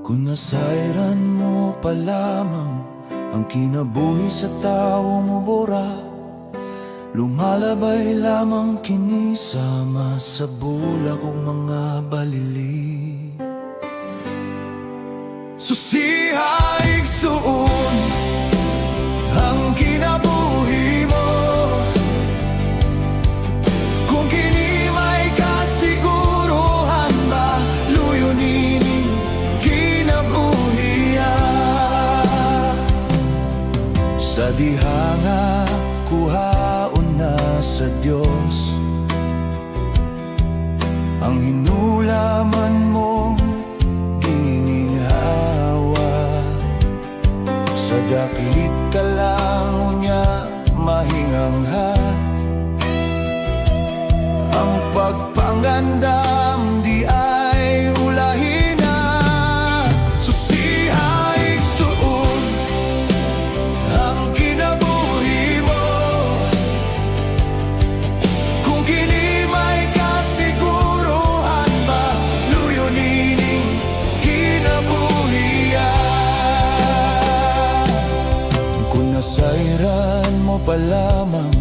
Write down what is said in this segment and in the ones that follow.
Kung nasairan mo pa lamang ang kinabuhi sa tao mo bora, lumalabay lamang kinisama sa bulak kong mga balili. Susihaig suon ang kinabuhi mo, kung kini may kasiguruhan ba luyunin kinabuhiya. Sa dihanga kuhaon na sa Diyos ang hinulaman mong gininhawa. Sa daklit ka lang niya mahingangha, ang pagpangandam di ay ulahin na. Susihaig suon ang kinabuhi mo, kung kini may kasiguruhan ba luyunin kinabuhiya. Kung nasairan mo pa lamang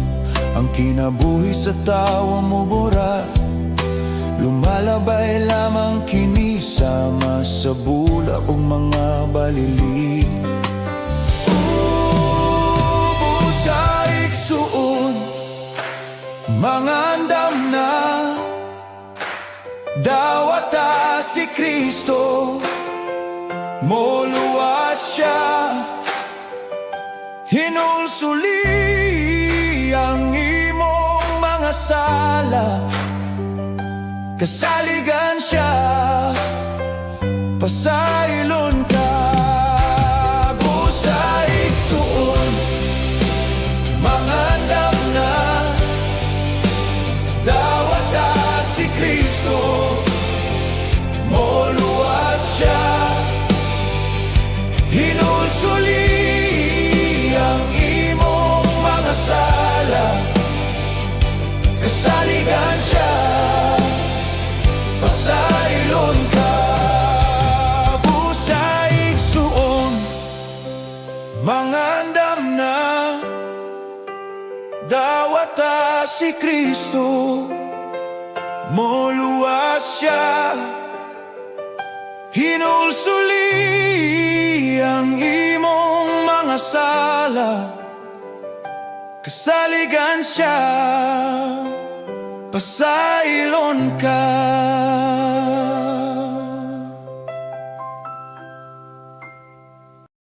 ang kinabuhi sa tawa mo bora, lumalabay lamang kinisama sa bulak o mga balili. Busaig suon mga andam na dawata si Kristo, moluwas siya, hinulsuli ang imong mga sala, kasaligan siya, pasailon ka. Busaig suon mga andam na dawata si Kristo, moluwas siya, hinulsuli ang imong mga sala, kasaligan siya, pasailon ka. Busaig suon mga andam na dawata si Kristo, moluwas siya, hinulsuli ang imong mga sala, kasaligan siya, pasailon ka.